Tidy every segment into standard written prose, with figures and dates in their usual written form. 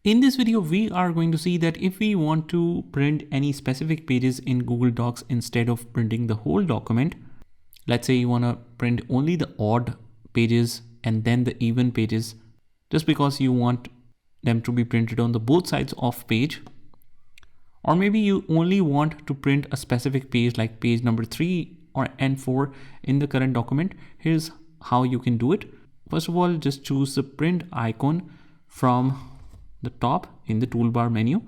In this video, we are going to see that if we want to print any specific pages in Google Docs instead of printing the whole document, let's say you want to print only the odd pages and then the even pages, just because you want them to be printed on the both sides of page. Or maybe you only want to print a specific page like page number 3 or N4 in the current document. Here's how you can do it. First of all, just choose the print icon from the top in the toolbar menu.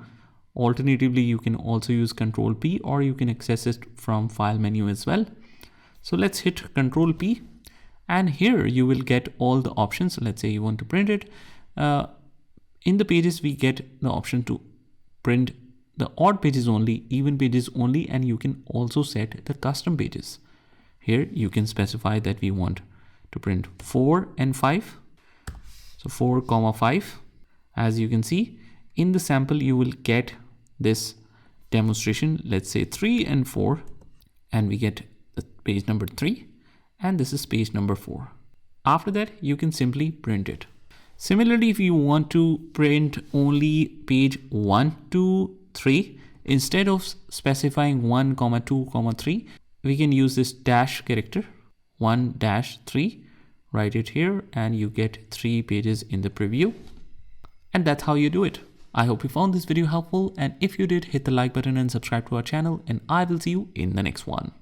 Alternatively, you can also use Control P, or you can access it from file menu as well. So let's hit Control P, and here you will get all the options. Let's say you want to print it. In the pages, we get the option to print the odd pages only, even pages only, and you can also set the custom pages. Here you can specify that we want to print 4 and 5. So 4, 5. As you can see in the sample, you will get this demonstration. Let's say 3 and 4, and we get the page number 3, and this is page number 4. After that, you can simply print it. Similarly, if you want to print only page 1 to 3, instead of specifying 1, 2, 3, we can use this dash character 1-3, write it here, and you get 3 pages in the preview. And that's how you do it. I hope you found this video helpful, and if you did, hit the like button and subscribe to our channel, and I will see you in the next one.